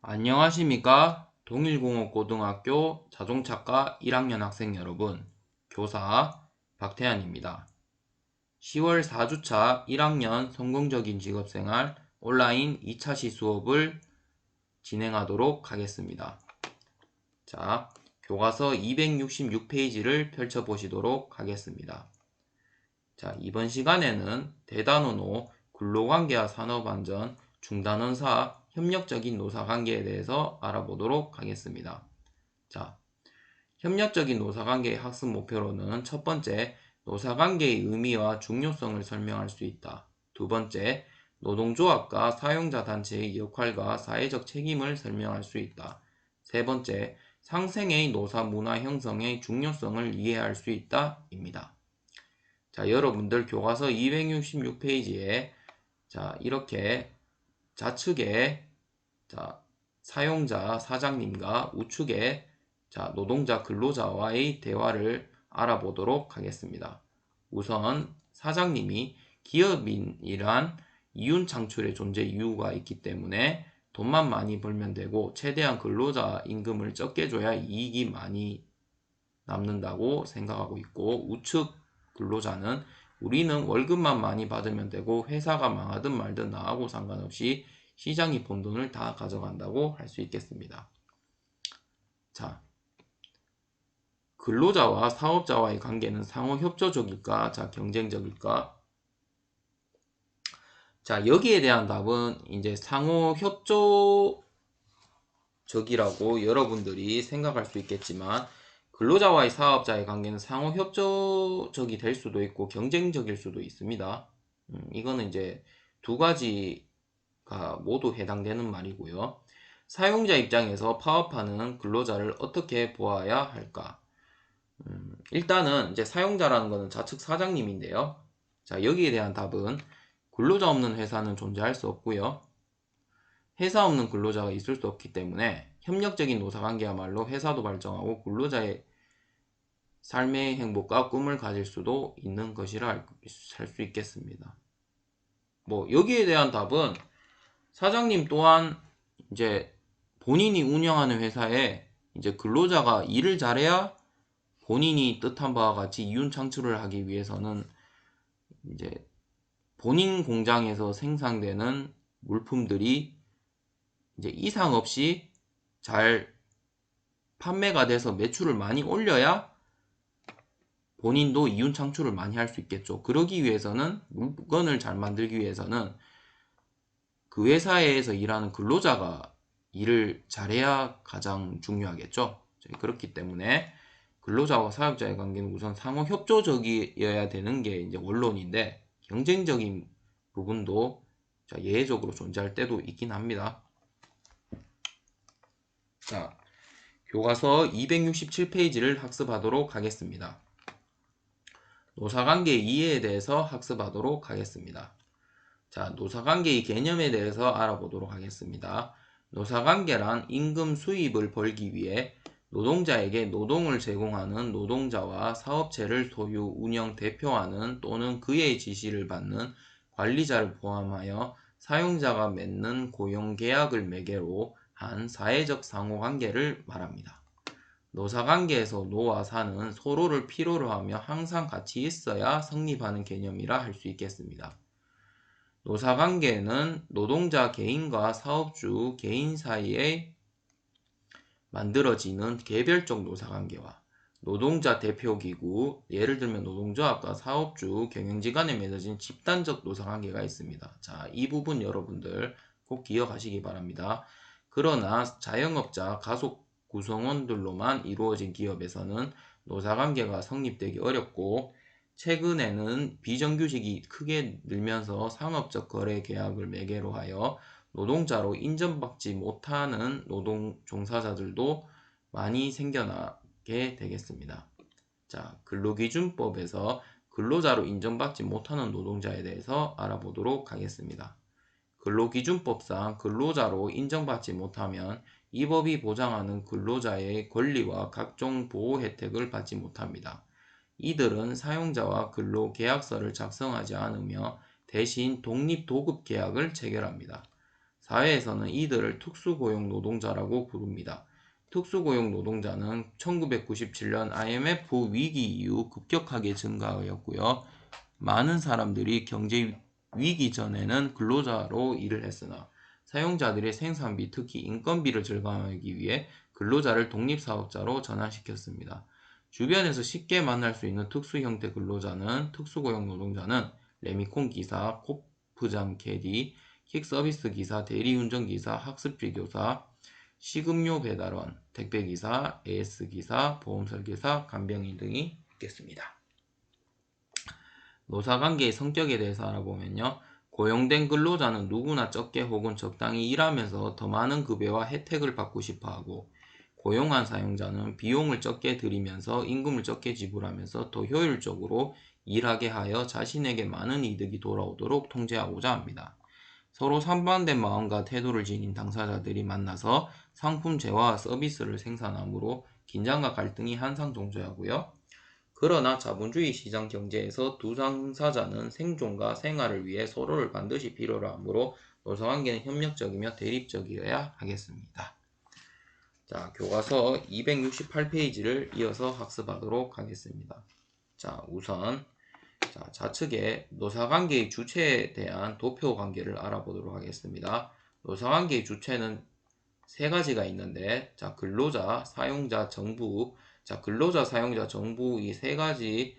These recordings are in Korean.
안녕하십니까? 동일공업고등학교 자동차과 1학년 학생 여러분, 교사 박태환입니다. 10월 4주차 1학년 성공적인 직업생활 온라인 2차 시수업을 진행하도록 하겠습니다. 자, 교과서 266페이지를 펼쳐보시도록 하겠습니다. 자, 이번 시간에는 대단원호 근로관계와 산업안전, 중단원사, 협력적인 노사관계에 대해서 알아보도록 하겠습니다. 자, 협력적인 노사관계의 학습 목표로는 첫 번째, 노사관계의 의미와 중요성을 설명할 수 있다. 두 번째, 노동조합과 사용자 단체의 역할과 사회적 책임을 설명할 수 있다. 세 번째, 상생의 노사 문화 형성의 중요성을 이해할 수 있다. 입니다. 자, 여러분들 교과서 266페이지에 자, 이렇게 좌측에 자, 사용자 사장님과 우측에 자, 노동자 근로자와의 대화를 알아보도록 하겠습니다. 우선 사장님이 기업인이란 이윤 창출의 존재 이유가 있기 때문에 돈만 많이 벌면 되고 최대한 근로자 임금을 적게 줘야 이익이 많이 남는다고 생각하고 있고, 우측 근로자는 우리는 월급만 많이 받으면 되고 회사가 망하든 말든 나하고 상관없이 시장이 본 돈을 다 가져간다고 할 수 있겠습니다. 자, 근로자와 사업자와의 관계는 상호 협조적일까? 자, 경쟁적일까? 자, 여기에 대한 답은 이제 상호 협조적이라고 여러분들이 생각할 수 있겠지만, 근로자와의 사업자의 관계는 상호 협조적이 될 수도 있고 경쟁적일 수도 있습니다. 이거는 이제 두 가지가 모두 해당되는 말이고요. 사용자 입장에서 파업하는 근로자를 어떻게 보아야 할까? 일단은 이제 사용자라는 것은 좌측 사장님인데요. 자, 여기에 대한 답은 근로자 없는 회사는 존재할 수 없고요. 회사 없는 근로자가 있을 수 없기 때문에 협력적인 노사관계야말로 회사도 발전하고 근로자의 삶의 행복과 꿈을 가질 수도 있는 것이라 할 수 있겠습니다. 뭐 여기에 대한 답은 사장님 또한 이제 본인이 운영하는 회사에 이제 근로자가 일을 잘해야 본인이 뜻한 바와 같이 이윤 창출을 하기 위해서는 이제 본인 공장에서 생산되는 물품들이 이제 이상 없이 잘 판매가 돼서 매출을 많이 올려야 본인도 이윤 창출을 많이 할 수 있겠죠. 그러기 위해서는, 물건을 잘 만들기 위해서는 그 회사에서 일하는 근로자가 일을 잘해야 가장 중요하겠죠. 그렇기 때문에 근로자와 사업자의 관계는 우선 상호 협조적이어야 되는 게 이제 원론인데, 경쟁적인 부분도 예외적으로 존재할 때도 있긴 합니다. 자, 교과서 267페이지를 학습하도록 하겠습니다. 노사관계의 이해에 대해서 학습하도록 하겠습니다. 자, 노사관계의 개념에 대해서 알아보도록 하겠습니다. 노사관계란 임금 수입을 벌기 위해 노동자에게 노동을 제공하는 노동자와 사업체를 소유, 운영, 대표하는 또는 그의 지시를 받는 관리자를 포함하여 사용자가 맺는 고용계약을 매개로 한 사회적 상호관계를 말합니다. 노사관계에서 노와 사는 서로를 필요로 하며 항상 같이 있어야 성립하는 개념이라 할 수 있겠습니다. 노사관계는 노동자 개인과 사업주 개인 사이에 만들어지는 개별적 노사관계와 노동자 대표기구, 예를 들면 노동조합과 사업주, 경영지 간에 맺어진 집단적 노사관계가 있습니다. 자, 이 부분 여러분들 꼭 기억하시기 바랍니다. 그러나 자영업자, 가속 구성원들로만 이루어진 기업에서는 노사관계가 성립되기 어렵고, 최근에는 비정규직이 크게 늘면서 상업적 거래 계약을 매개로 하여 노동자로 인정받지 못하는 노동 종사자들도 많이 생겨나게 되겠습니다. 자, 근로기준법에서 근로자로 인정받지 못하는 노동자에 대해서 알아보도록 하겠습니다. 근로기준법상 근로자로 인정받지 못하면 이 법이 보장하는 근로자의 권리와 각종 보호 혜택을 받지 못합니다. 이들은 사용자와 근로계약서를 작성하지 않으며 대신 독립도급계약을 체결합니다. 사회에서는 이들을 특수고용 노동자라고 부릅니다. 특수고용 노동자는 1997년 IMF 위기 이후 급격하게 증가하였고요. 많은 사람들이 경제 위기 전에는 근로자로 일을 했으나 사용자들의 생산비, 특히 인건비를 절감하기 위해 근로자를 독립사업자로 전환시켰습니다. 주변에서 쉽게 만날 수 있는 특수 형태 근로자는 특수고용 노동자는 레미콘 기사, 코프장 캐디, 킥서비스 기사, 대리운전 기사, 학습지 교사, 식음료 배달원, 택배기사, AS기사, 보험설계사, 간병인 등이 있겠습니다. 노사관계의 성격에 대해서 알아보면요. 고용된 근로자는 누구나 적게 혹은 적당히 일하면서 더 많은 급여와 혜택을 받고 싶어하고, 고용한 사용자는 비용을 적게 들이면서 임금을 적게 지불하면서 더 효율적으로 일하게 하여 자신에게 많은 이득이 돌아오도록 통제하고자 합니다. 서로 상반된 마음과 태도를 지닌 당사자들이 만나서 상품 재화와 서비스를 생산하므로 긴장과 갈등이 항상 존재하고요. 그러나 자본주의 시장 경제에서 두 당사자는 생존과 생활을 위해 서로를 반드시 필요로 하므로 노사관계는 협력적이며 대립적이어야 하겠습니다. 자, 교과서 268페이지를 이어서 학습하도록 하겠습니다. 자, 우선 좌측에 노사관계의 주체에 대한 도표 관계를 알아보도록 하겠습니다. 노사관계의 주체는 세 가지가 있는데, 자, 근로자, 사용자, 정부. 자, 근로자, 사용자, 정부 이 세 가지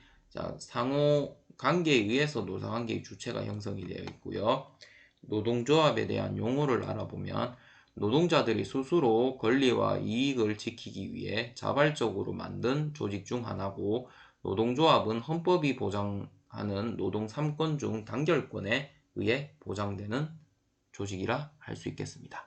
상호 관계에 의해서 노사관계의 주체가 형성이 되어 있고요. 노동조합에 대한 용어를 알아보면 노동자들이 스스로 권리와 이익을 지키기 위해 자발적으로 만든 조직 중 하나고, 노동조합은 헌법이 보장하는 노동 3권 중 단결권에 의해 보장되는 조직이라 할 수 있겠습니다.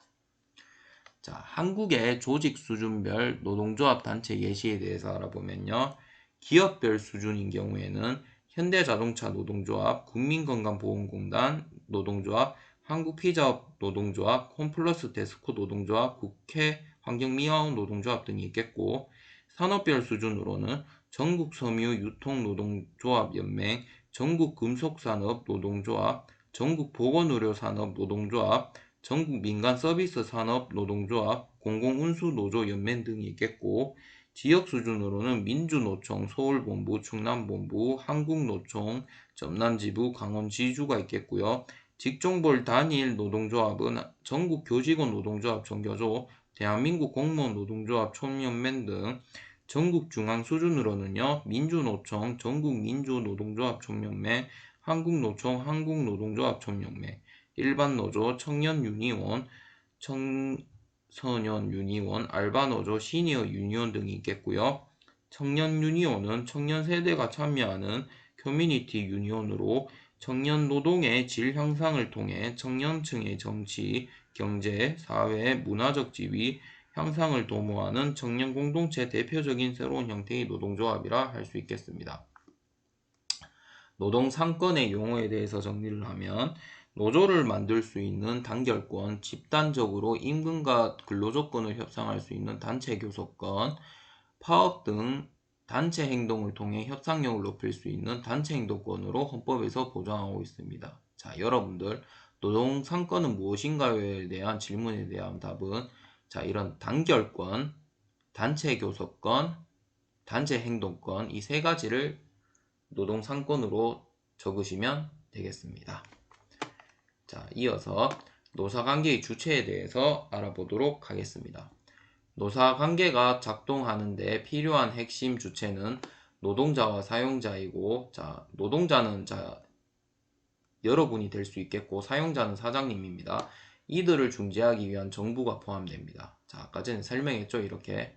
자, 한국의 조직 수준별 노동조합 단체 예시에 대해서 알아보면요. 기업별 수준인 경우에는 현대자동차 노동조합, 국민건강보험공단 노동조합, 한국피자업 노동조합, 홈플러스 데스코 노동조합, 국회 환경미화원 노동조합 등이 있겠고, 산업별 수준으로는 전국섬유유통노동조합연맹, 전국금속산업노동조합, 전국보건의료산업노동조합, 전국민간서비스산업노동조합, 공공운수노조연맹 등이 있겠고, 지역 수준으로는 민주노총, 서울본부, 충남본부, 한국노총, 전남지부, 강원지주가 있겠고요. 직종별 단일 노동조합은 전국교직원 노동조합 전교조, 대한민국 공무원 노동조합 총연맹 등, 전국 중앙 수준으로는요. 민주노총, 전국민주노동조합 총연맹, 한국노총, 한국노동조합 총연맹, 일반노조, 청년유니온, 청소년유니온, 알바노조, 시니어 유니온 등이 있겠고요. 청년유니온은 청년세대가 참여하는 커뮤니티 유니온으로 청년 노동의 질 향상을 통해 청년층의 정치, 경제, 사회, 문화적 지위 향상을 도모하는 청년 공동체 대표적인 새로운 형태의 노동조합이라 할 수 있겠습니다. 노동 상권의 용어에 대해서 정리를 하면, 노조를 만들 수 있는 단결권, 집단적으로 임금과 근로조건을 협상할 수 있는 단체 교섭권, 파업 등 단체 행동을 통해 협상력을 높일 수 있는 단체 행동권으로 헌법에서 보장하고 있습니다. 자, 여러분들 노동 상권은 무엇인가요에 대한 질문에 대한 답은 이런 단결권, 단체 교섭권, 단체 행동권 이 세 가지를 노동 상권으로 적으시면 되겠습니다. 자, 이어서 노사관계의 주체에 대해서 알아보도록 하겠습니다. 노사관계가 작동하는 데 필요한 핵심 주체는 노동자와 사용자이고, 노동자는 여러분이 될 수 있겠고, 사용자는 사장님입니다. 이들을 중재하기 위한 정부가 포함됩니다. 자, 아까 전에 설명했죠, 이렇게.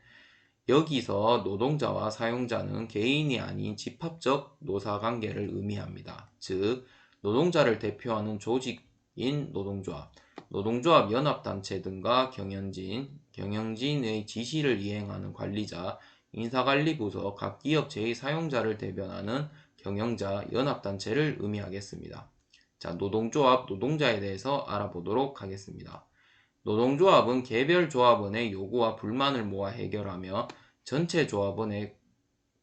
여기서 노동자와 사용자는 개인이 아닌 집합적 노사관계를 의미합니다. 즉, 노동자를 대표하는 조직인 노동조합, 노동조합 연합단체 등과 경영진의 지시를 이행하는 관리자, 인사관리부서, 각 기업 제2사용자를 대변하는 경영자, 연합단체를 의미하겠습니다. 자, 노동조합, 노동자에 대해서 알아보도록 하겠습니다. 노동조합은 개별 조합원의 요구와 불만을 모아 해결하며 전체 조합원의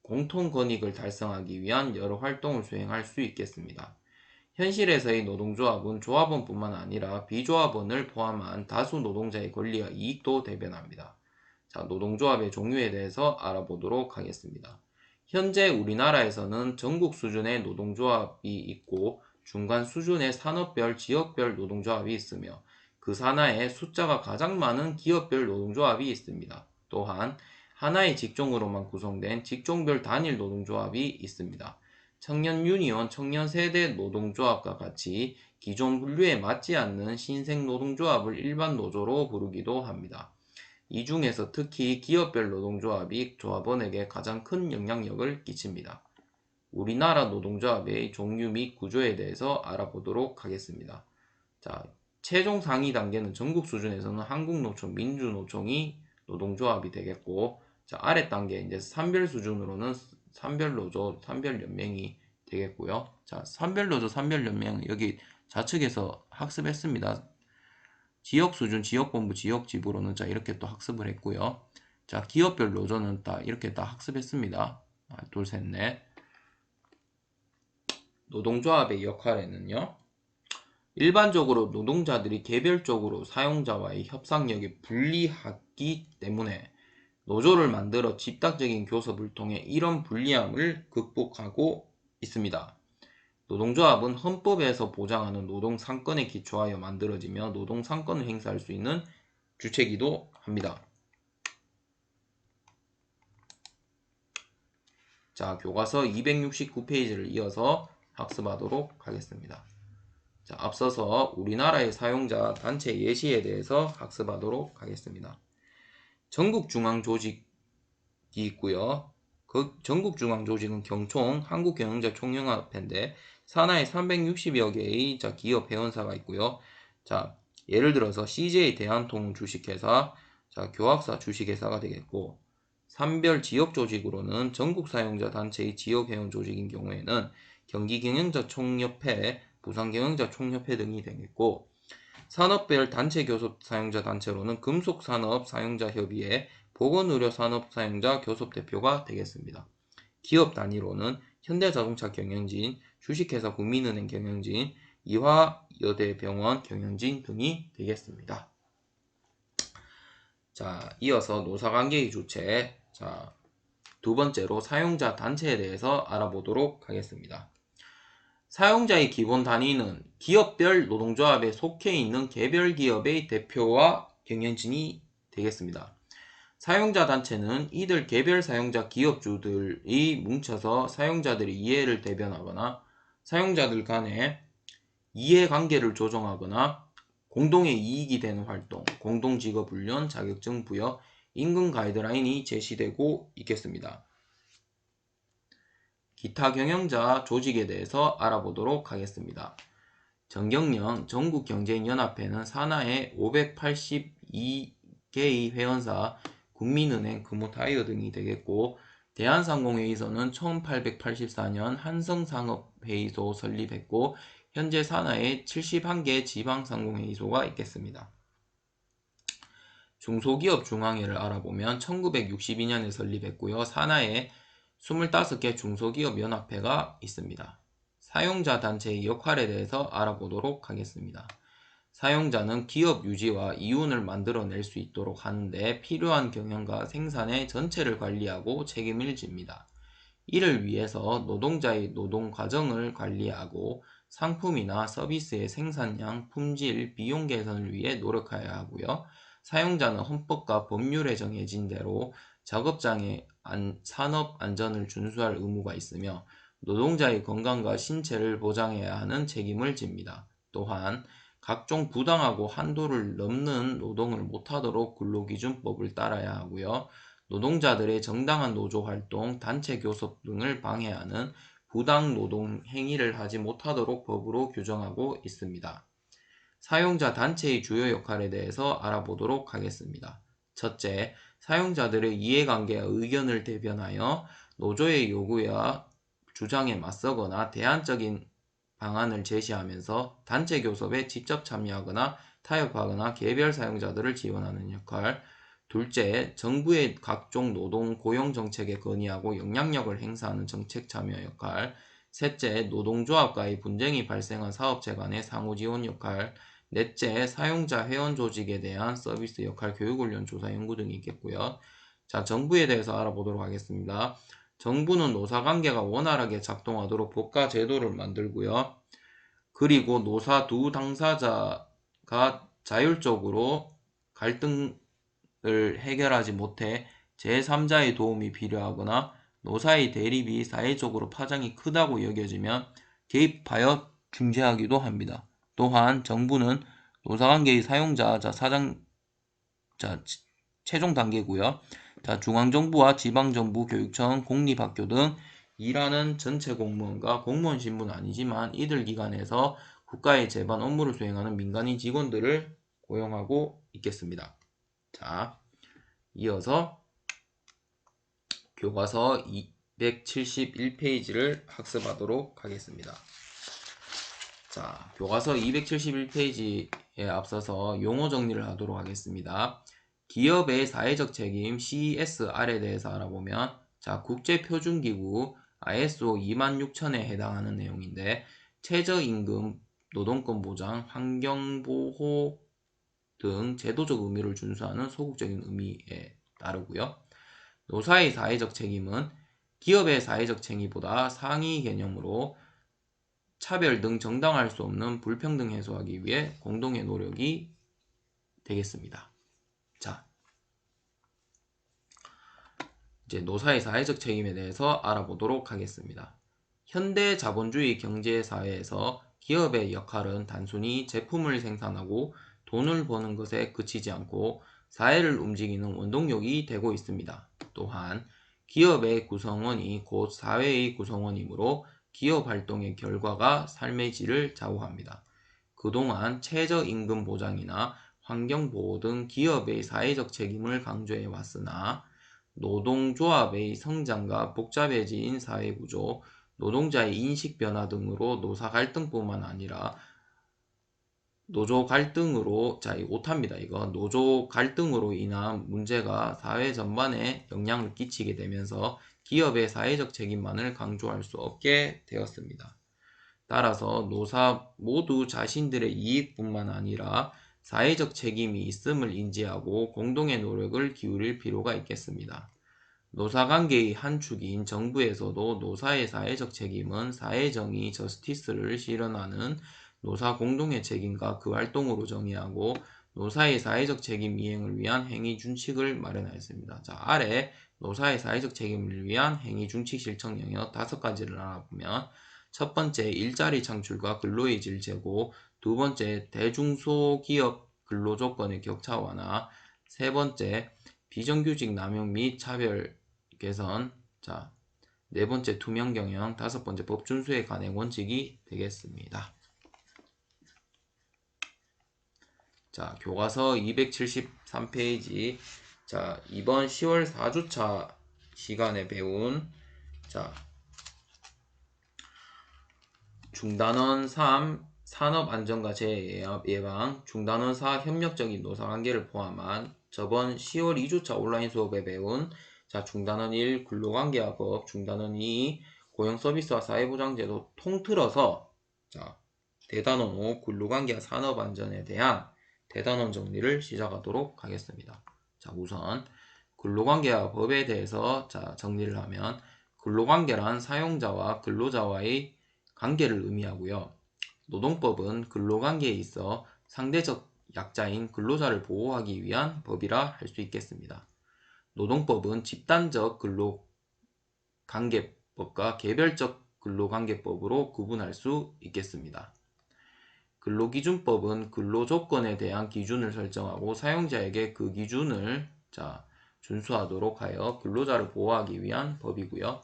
공통 권익을 달성하기 위한 여러 활동을 수행할 수 있겠습니다. 현실에서의 노동조합은 조합원뿐만 아니라 비조합원을 포함한 다수 노동자의 권리와 이익도 대변합니다. 자, 노동조합의 종류에 대해서 알아보도록 하겠습니다. 현재 우리나라에서는 전국 수준의 노동조합이 있고 중간 수준의 산업별, 지역별 노동조합이 있으며 그 산하에 숫자가 가장 많은 기업별 노동조합이 있습니다. 또한 하나의 직종으로만 구성된 직종별 단일 노동조합이 있습니다. 청년 유니온, 청년 세대 노동조합과 같이 기존 분류에 맞지 않는 신생 노동조합을 일반 노조로 부르기도 합니다. 이 중에서 특히 기업별 노동조합이 조합원에게 가장 큰 영향력을 끼칩니다. 우리나라 노동조합의 종류 및 구조에 대해서 알아보도록 하겠습니다. 자, 최종 상위 단계는 전국 수준에서는 한국노총, 민주노총이 노동조합이 되겠고, 자, 아래 단계 이제 산별 수준으로는 산별노조, 산별연맹이 되겠고요. 자, 산별노조, 산별연맹 여기 좌측에서 학습했습니다. 지역 수준, 지역본부, 지역지부로는 자 이렇게 또 학습을 했고요. 자, 기업별 노조는 딱 이렇게 다 학습했습니다. 둘, 셋, 넷. 노동조합의 역할에는요. 일반적으로 노동자들이 개별적으로 사용자와의 협상력이 불리하기 때문에 노조를 만들어 집단적인 교섭을 통해 이런 불리함을 극복하고 있습니다. 노동조합은 헌법에서 보장하는 노동상권에 기초하여 만들어지며 노동상권을 행사할 수 있는 주체이기도 합니다. 자, 교과서 269페이지를 이어서 학습하도록 하겠습니다. 자, 앞서서 우리나라의 사용자 단체 예시에 대해서 학습하도록 하겠습니다. 전국중앙조직이 있고요. 그 전국중앙조직은 경총, 한국경영자총연합회인데 산하에 360여 개의 기업 회원사가 있고요. 자, 예를 들어서 CJ 대한통운 주식회사, 자, 교합사 주식회사가 되겠고, 산별 지역 조직으로는 전국 사용자 단체의 지역 회원 조직인 경우에는 경기경영자총협회, 부산경영자총협회 등이 되겠고, 산업별 단체 교섭 사용자 단체로는 금속산업 사용자 협의회, 보건의료산업 사용자 교섭대표가 되겠습니다. 기업 단위로는 현대자동차 경영진, 주식회사 국민은행 경영진, 이화여대병원 경영진 등이 되겠습니다. 자, 이어서 노사관계의 주체, 자, 두 번째로 사용자 단체에 대해서 알아보도록 하겠습니다. 사용자의 기본 단위는 기업별 노동조합에 속해 있는 개별 기업의 대표와 경영진이 되겠습니다. 사용자 단체는 이들 개별 사용자 기업주들이 뭉쳐서 사용자들의 이해를 대변하거나 사용자들 간의 이해관계를 조정하거나 공동의 이익이 되는 활동, 공동직업훈련, 자격증 부여, 임금 가이드라인이 제시되고 있겠습니다. 기타 경영자 조직에 대해서 알아보도록 하겠습니다. 정경련 전국경제연합회는 산하에 582개의 회원사, 국민은행, 금호타이어 등이 되겠고, 대한상공회의소는 1884년 한성산업회의소 설립했고 현재 산하에 71개 지방상공회의소가 있겠습니다. 중소기업 중앙회를 알아보면 1962년에 설립했고요. 산하에 25개 중소기업 연합회가 있습니다. 사용자 단체의 역할에 대해서 알아보도록 하겠습니다. 사용자는 기업 유지와 이윤을 만들어낼 수 있도록 하는데 필요한 경영과 생산의 전체를 관리하고 책임을 집니다. 이를 위해서 노동자의 노동 과정을 관리하고 상품이나 서비스의 생산량, 품질, 비용 개선을 위해 노력해야 하고요. 사용자는 헌법과 법률에 정해진 대로 작업장의 산업 안전을 준수할 의무가 있으며 노동자의 건강과 신체를 보장해야 하는 책임을 집니다. 또한 각종 부당하고 한도를 넘는 노동을 못하도록 근로기준법을 따라야 하고요. 노동자들의 정당한 노조활동, 단체 교섭 등을 방해하는 부당 노동 행위를 하지 못하도록 법으로 규정하고 있습니다. 사용자 단체의 주요 역할에 대해서 알아보도록 하겠습니다. 첫째, 사용자들의 이해관계와 의견을 대변하여 노조의 요구와 주장에 맞서거나 대안적인 방안을 제시하면서 단체 교섭에 직접 참여하거나 타협하거나 개별 사용자들을 지원하는 역할. 둘째, 정부의 각종 노동 고용 정책에 건의하고 영향력을 행사하는 정책 참여 역할. 셋째, 노동조합과의 분쟁이 발생한 사업체 간의 상호지원 역할. 넷째, 사용자 회원 조직에 대한 서비스 역할, 교육훈련, 조사, 연구 등이 있겠고요. 자, 정부에 대해서 알아보도록 하겠습니다. 정부는 노사관계가 원활하게 작동하도록 법과 제도를 만들고요. 그리고 노사 두 당사자가 자율적으로 갈등을 해결하지 못해 제3자의 도움이 필요하거나 노사의 대립이 사회적으로 파장이 크다고 여겨지면 개입하여 중재하기도 합니다. 또한 정부는 노사관계의 사용자, 최종 단계고요. 중앙정부와 지방정부, 교육청, 공립학교 등 일하는 전체 공무원과 공무원 신분은 아니지만 이들 기관에서 국가의 제반 업무를 수행하는 민간인 직원들을 고용하고 있겠습니다. 자, 이어서 교과서 271페이지를 학습하도록 하겠습니다. 자, 교과서 271페이지에 앞서서 용어 정리를 하도록 하겠습니다. 기업의 사회적 책임 CSR에 대해서 알아보면, 자, 국제표준기구 ISO 26000에 해당하는 내용인데, 최저임금, 노동권 보장, 환경보호 등 제도적 의무를 준수하는 소극적인 의미에 따르고요. 노사의 사회적 책임은 기업의 사회적 책임보다 상위 개념으로 차별 등 정당화할 수 없는 불평등 해소하기 위해 공동의 노력이 되겠습니다. 자, 이제 노사의 사회적 책임에 대해서 알아보도록 하겠습니다. 현대 자본주의 경제사회에서 기업의 역할은 단순히 제품을 생산하고 돈을 버는 것에 그치지 않고 사회를 움직이는 원동력이 되고 있습니다. 또한 기업의 구성원이 곧 사회의 구성원이므로 기업 활동의 결과가 삶의 질을 좌우합니다. 그동안 최저임금 보장이나 환경보호 등 기업의 사회적 책임을 강조해 왔으나 노동조합의 성장과 복잡해진 사회구조, 노동자의 인식 변화 등으로 노사 갈등뿐만 아니라 노조 갈등으로 노조 갈등으로 인한 문제가 사회 전반에 영향을 끼치게 되면서 기업의 사회적 책임만을 강조할 수 없게 되었습니다. 따라서 노사 모두 자신들의 이익뿐만 아니라 사회적 책임이 있음을 인지하고 공동의 노력을 기울일 필요가 있겠습니다. 노사관계의 한 축인 정부에서도 노사의 사회적 책임은 사회정의 저스티스를 실현하는 노사 공동의 책임과 그 활동으로 정의하고 노사의 사회적 책임 이행을 위한 행위 준칙을 마련하였습니다. 자, 아래 노사의 사회적 책임을 위한 행위 준칙 실천 영역 5가지를 알아보면, 첫 번째, 일자리 창출과 근로의 질 제고. 두 번째, 대중소기업 근로조건의 격차 완화. 세 번째, 비정규직 남용 및 차별 개선. 자, 네 번째, 투명 경영. 다섯 번째, 법 준수의 관행 원칙이 되겠습니다. 자, 교과서 273페이지. 자, 이번 10월 4주차 시간에 배운, 자, 중단원 3 산업안전과 재해예방, 중단원 4 협력적인 노사관계를 포함한 저번 10월 2주차 온라인 수업에 배운, 자, 중단원 1 근로관계와 법, 중단원 2 고용서비스와 사회보장제도 통틀어서, 자, 대단원 5 근로관계와 산업안전에 대한 대단원 정리를 시작하도록 하겠습니다. 자, 우선 근로관계와 법에 대해서 정리를 하면, 근로관계란 사용자와 근로자와의 관계를 의미하고요. 노동법은 근로관계에 있어 상대적 약자인 근로자를 보호하기 위한 법이라 할 수 있겠습니다. 노동법은 집단적 근로관계법과 개별적 근로관계법으로 구분할 수 있겠습니다. 근로기준법은 근로조건에 대한 기준을 설정하고 사용자에게 그 기준을 준수하도록 하여 근로자를 보호하기 위한 법이고요.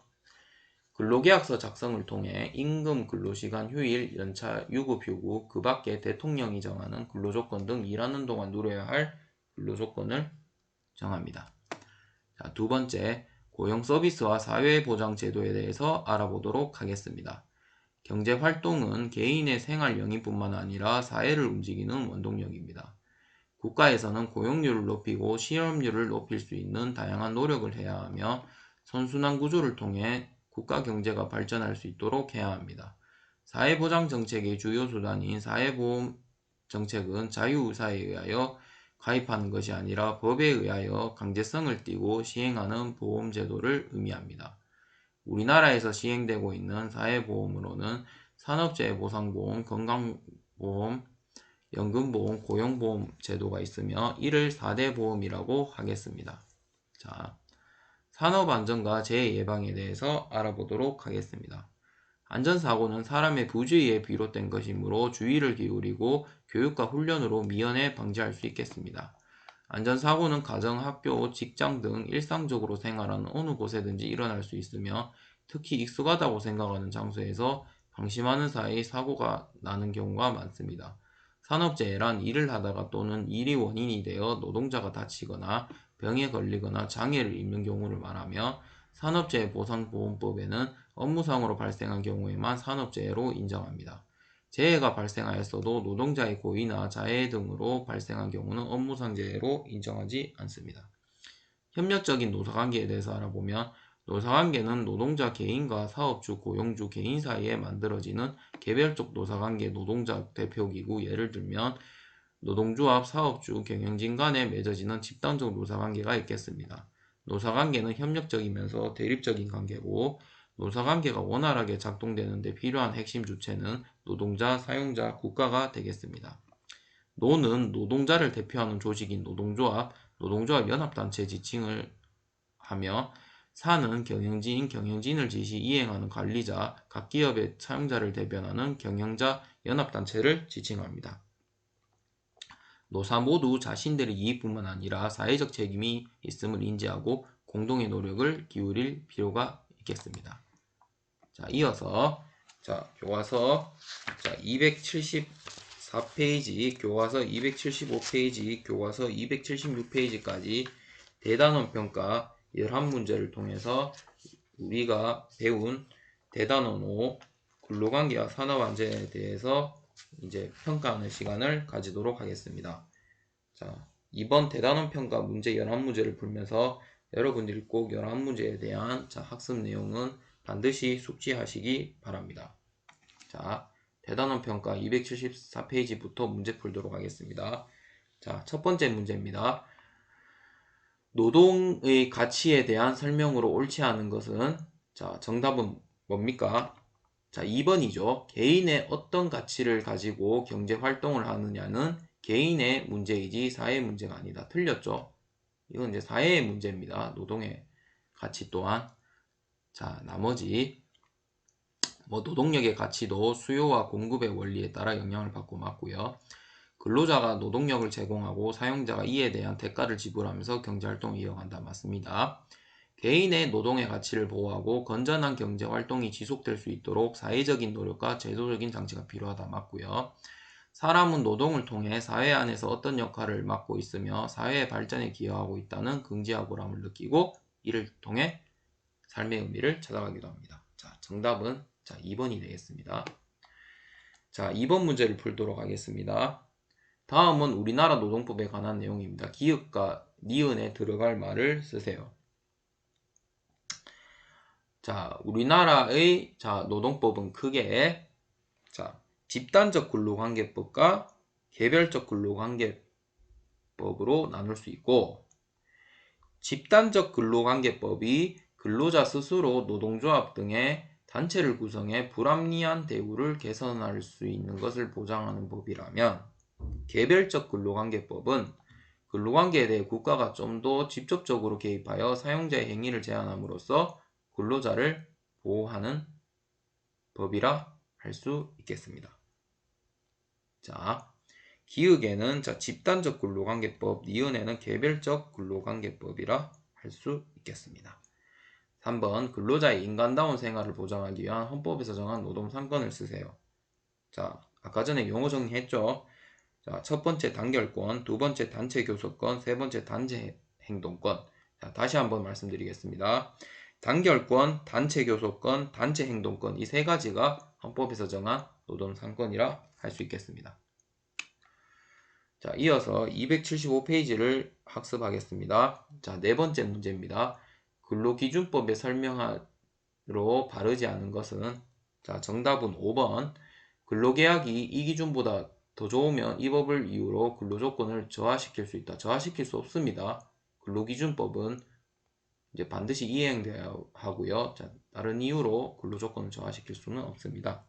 근로계약서 작성을 통해 임금, 근로시간, 휴일, 연차, 유급, 그 밖에 대통령이 정하는 근로조건 등 일하는 동안 누려야 할 근로조건을 정합니다. 자, 두 번째, 고용서비스와 사회보장제도에 대해서 알아보도록 하겠습니다. 경제활동은 개인의 생활 영위뿐만 아니라 사회를 움직이는 원동력입니다. 국가에서는 고용률을 높이고 실업률을 높일 수 있는 다양한 노력을 해야 하며 선순환 구조를 통해 국가 경제가 발전할 수 있도록 해야 합니다. 사회보장 정책의 주요 수단인 사회보험 정책은 자유의사에 의하여 가입하는 것이 아니라 법에 의하여 강제성을 띠고 시행하는 보험제도를 의미합니다. 우리나라에서 시행되고 있는 사회보험으로는 산업재해보상보험, 건강보험, 연금보험, 고용보험 제도가 있으며 이를 4대 보험이라고 하겠습니다. 자, 산업안전과 재해 예방에 대해서 알아보도록 하겠습니다. 안전사고는 사람의 부주의에 비롯된 것이므로 주의를 기울이고 교육과 훈련으로 미연에 방지할 수 있겠습니다. 안전사고는 가정, 학교, 직장 등 일상적으로 생활하는 어느 곳에든지 일어날 수 있으며 특히 익숙하다고 생각하는 장소에서 방심하는 사이 사고가 나는 경우가 많습니다. 산업재해란 일을 하다가 또는 일이 원인이 되어 노동자가 다치거나 병에 걸리거나 장애를 입는 경우를 말하며 산업재해보상보험법에는 업무상으로 발생한 경우에만 산업재해로 인정합니다. 재해가 발생하였어도 노동자의 고의나 자해 등으로 발생한 경우는 업무상 재해로 인정하지 않습니다. 협력적인 노사관계에 대해서 알아보면 노사관계는 노동자 개인과 사업주, 고용주, 개인 사이에 만들어지는 개별적 노사관계 노동자 대표기구 예를 들면 노동조합, 사업주, 경영진 간에 맺어지는 집단적 노사관계가 있겠습니다. 노사관계는 협력적이면서 대립적인 관계고 노사관계가 원활하게 작동되는 데 필요한 핵심 주체는 노동자, 사용자, 국가가 되겠습니다. 노는 노동자를 대표하는 조직인 노동조합, 노동조합 연합단체 지칭을 하며 사는 경영진인 경영진을 지시 이행하는 관리자, 각 기업의 사용자를 대변하는 경영자 연합단체를 지칭합니다. 노사 모두 자신들의 이익뿐만 아니라 사회적 책임이 있음을 인지하고 공동의 노력을 기울일 필요가 있겠습니다. 자, 이어서 교과서 274페이지, 교과서 275페이지, 교과서 276페이지까지 대단원 평가 11문제를 통해서 우리가 배운 대단원 5 근로관계와 산업안전에 대해서 이제 평가하는 시간을 가지도록 하겠습니다. 자, 이번 대단원 평가 문제 11문제를 풀면서 여러분들이 꼭 11문제에 대한 학습 내용은 반드시 숙지하시기 바랍니다. 자, 대단원 평가 274페이지부터 문제 풀도록 하겠습니다. 자, 첫 번째 문제입니다. 노동의 가치에 대한 설명으로 옳지 않은 것은 정답은 뭡니까? 2번이죠. 개인의 어떤 가치를 가지고 경제 활동을 하느냐는 개인의 문제이지 사회의 문제가 아니다. 틀렸죠? 이건 이제 사회의 문제입니다. 노동의 가치 또한. 나머지 노동력의 가치도 수요와 공급의 원리에 따라 영향을 받고 맞고요. 근로자가 노동력을 제공하고 사용자가 이에 대한 대가를 지불하면서 경제활동을 이어간다. 맞습니다. 개인의 노동의 가치를 보호하고 건전한 경제활동이 지속될 수 있도록 사회적인 노력과 제도적인 장치가 필요하다. 맞고요. 사람은 노동을 통해 사회 안에서 어떤 역할을 맡고 있으며 사회의 발전에 기여하고 있다는 긍지와 보람을 느끼고 이를 통해 삶의 의미를 찾아가기도 합니다. 정답은 2번이 되겠습니다. 2번 문제를 풀도록 하겠습니다. 다음은 우리나라 노동법에 관한 내용입니다. 기읍과 니은에 들어갈 말을 쓰세요. 우리나라의 노동법은 크게 집단적 근로관계법과 개별적 근로관계법으로 나눌 수 있고, 집단적 근로관계법이 근로자 스스로 노동조합 등의 단체를 구성해 불합리한 대우를 개선할 수 있는 것을 보장하는 법이라면, 개별적 근로관계법은 근로관계에 대해 국가가 좀 더 직접적으로 개입하여 사용자의 행위를 제한함으로써 근로자를 보호하는 법이라 할 수 있겠습니다. 기역에는 집단적 근로관계법, 니은에는 개별적 근로관계법이라 할 수 있겠습니다. 3번 근로자의 인간다운 생활을 보장하기 위한 헌법에서 정한 노동상권을 쓰세요. 아까 전에 용어 정리했죠. 첫 번째 단결권, 두 번째 단체 교섭권, 세 번째 단체 행동권. 다시 한번 말씀드리겠습니다. 단결권, 단체 교섭권, 단체 행동권, 이 세 가지가 헌법에서 정한 노동상권이라 할 수 있겠습니다. 이어서 275페이지를 학습하겠습니다. 네 번째 문제입니다. 근로기준법에 설명하는 바르지 않은 것은, 자, 정답은 5번. 근로계약이 이 기준보다 더 좋으면 이 법을 이유로 근로조건을 저하시킬 수 있다. 저하시킬 수 없습니다. 근로기준법은 이제 반드시 이행돼야 하고요. 자, 다른 이유로 근로조건을 저하시킬 수는 없습니다.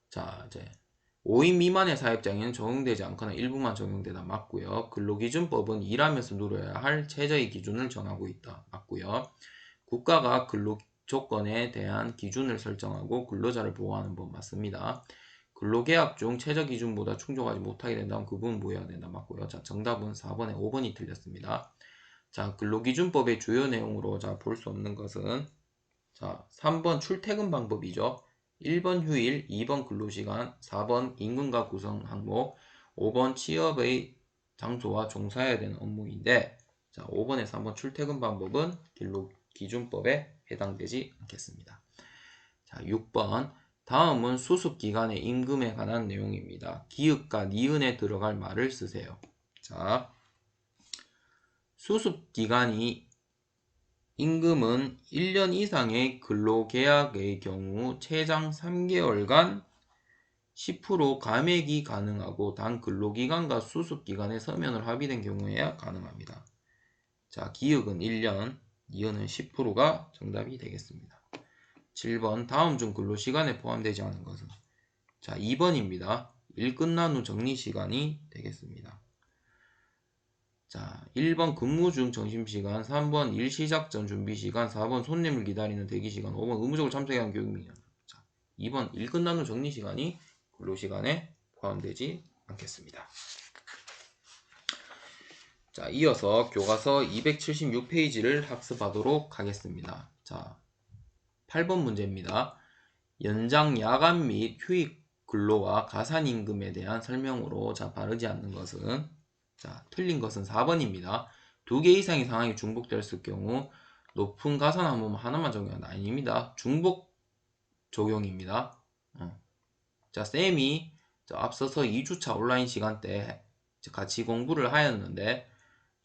자, 이제 5인 미만의 사업장에는 적용되지 않거나 일부만 적용되다 맞고요. 근로기준법은 일하면서 누려야 할 최저의 기준을 정하고 있다 맞고요. 국가가 근로조건에 대한 기준을 설정하고 근로자를 보호하는 법 맞습니다. 근로계약 중 최저 기준보다 충족하지 못하게 된다면 그 부분 무효가 된다 맞고요. 자, 정답은 4번에 5번이 틀렸습니다. 자, 근로기준법의 주요 내용으로 자, 볼 수 없는 것은, 자, 3번 출퇴근 방법이죠. 1번 휴일, 2번 근로시간, 4번 임금과 구성 항목, 5번 취업의 장소와 종사해야 되는 업무인데, 자, 5번에서 3번 출퇴근 방법은 근로기준법에 해당되지 않겠습니다. 자, 6번. 다음은 수습기간의 임금에 관한 내용입니다. 기읍과 니은에 들어갈 말을 쓰세요. 자, 수습기간이 임금은 1년 이상의 근로계약의 경우 최장 3개월간 10% 감액이 가능하고 단 근로기간과 수습기간의 서면으로 합의된 경우에야 가능합니다. 자, 기역은 1년, 니은은 10%가 정답이 되겠습니다. 7번. 다음 중 근로시간에 포함되지 않은 것은, 자, 2번입니다. 일 끝난 후 정리시간이 되겠습니다. 자, 1번 근무 중 점심시간, 3번 일 시작 전 준비시간, 4번 손님을 기다리는 대기시간, 5번 의무적으로 참석해야 하는 교육민이다. 자, 2번 일 끝난 후 정리시간이 근로시간에 포함되지 않겠습니다. 자, 이어서 교과서 276페이지를 학습하도록 하겠습니다. 자, 8번 문제입니다. 연장 야간 및 휴익 근로와 가산임금에 대한 설명으로, 자, 바르지 않는 것은, 자, 틀린 것은 4번입니다. 2개 이상의 상황이 중복되었을 경우 높은 가산 항목 하나만 적용한다. 아닙니다. 중복 적용입니다. 자, 쌤이 앞서서 2주차 온라인 시간 때 같이 공부를 하였는데,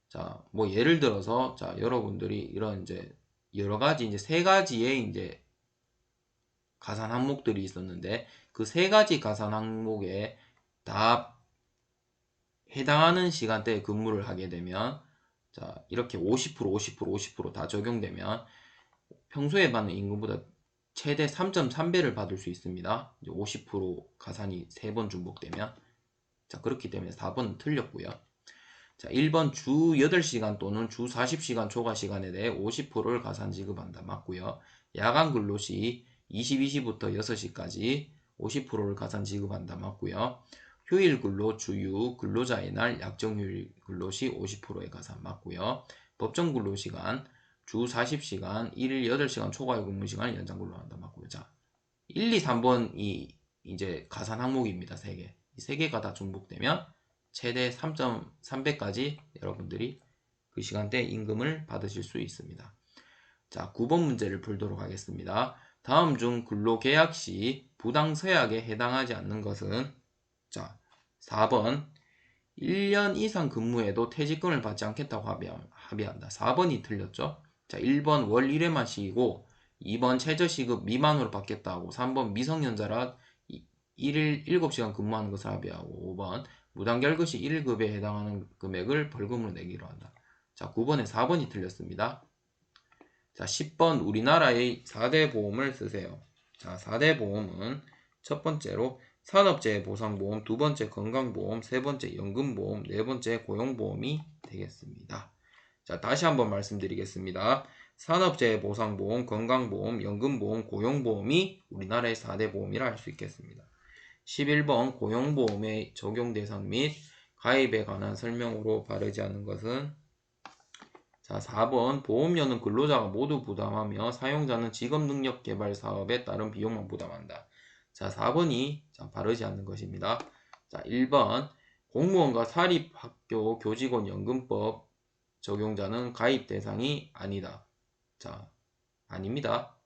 자, 뭐 예를 들어서, 자, 여러분들이 이런 이제 여러 가지 이제 세 가지의 이제 가산 항목들이 있었는데, 그 세 가지 가산 항목에 다 해당하는 시간대에 근무를 하게 되면, 자, 이렇게 50%다 적용되면 평소에 받는 임금보다 최대 3.3배를 받을 수 있습니다. 이제 50% 가산이 3번 중복되면. 자, 그렇기 때문에 4번은 틀렸고요. 자, 1번 주 8시간 또는 주 40시간 초과 시간에 대해 50%를 가산 지급한다. 맞고요. 야간 근로 시 22시부터 6시까지 50%를 가산 지급한다. 맞고요. 휴일 근로 주유 근로자의 날 약정 휴일 근로 시 50%의 가산 맞고요. 법정 근로 시간 주 40시간 1일 8시간 초과의 근무 시간을 연장 근로한다. 맞고요. 자, 1, 2, 3번이 이제 가산 항목입니다. 3개. 이 3개가 다 중복되면 최대 3.3배까지 여러분들이 그 시간대 임금을 받으실 수 있습니다. 자, 9번 문제를 풀도록 하겠습니다. 다음 중 근로계약 시 부당서약에 해당하지 않는 것은, 자, 4번 1년 이상 근무해도 퇴직금을 받지 않겠다고 합의한다. 4번이 틀렸죠. 자, 1번 월 1회만 쉬고 2번 최저시급 미만으로 받겠다고, 3번 미성년자라 1일 7시간 근무하는 것을 합의하고, 5번 무단결근 시 1급에 해당하는 금액을 벌금으로 내기로 한다. 자, 9번에 4번이 틀렸습니다. 자, 10번 우리나라의 4대 보험을 쓰세요. 자, 4대 보험은 첫 번째로 산업재해 보상보험, 두 번째 건강보험, 세 번째 연금보험, 네 번째 고용보험이 되겠습니다. 자, 다시 한번 말씀드리겠습니다. 산업재해 보상보험, 건강보험, 연금보험, 고용보험이 우리나라의 4대 보험이라 할 수 있겠습니다. 11번 고용보험의 적용 대상 및 가입에 관한 설명으로 바르지 않는 것은, 자, 4번 보험료는 근로자가 모두 부담하며 사용자는 직업능력 개발 사업에 따른 비용만 부담한다. 자, 4번이 바르지 않는 것입니다. 자, 1번 공무원과 사립학교 교직원 연금법 적용자는 가입 대상이 아니다. 자, 아닙니다.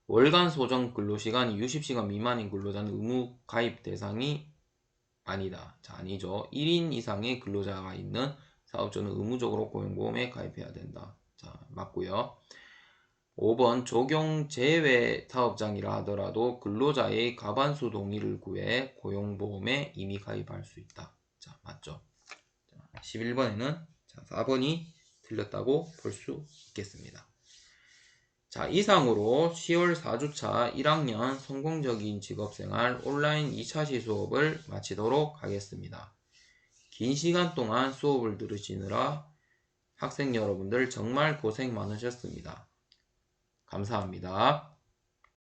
월간 소정 근로시간이 60시간 미만인 근로자는 의무 가입 대상이 아니다. 자, 아니죠. 1인 이상의 근로자가 있는 사업주는 의무적으로 고용보험에 가입해야 된다. 자, 맞고요. 5번 적용 제외 사업장이라 하더라도 근로자의 과반수 동의를 구해 고용보험에 이미 가입할 수 있다. 자, 맞죠? 11번에는 4번이 틀렸다고 볼 수 있겠습니다. 자, 이상으로 10월 4주차 1학년 성공적인 직업생활 온라인 2차시 수업을 마치도록 하겠습니다. 긴 시간 동안 수업을 들으시느라 학생 여러분들 정말 고생 많으셨습니다. 감사합니다.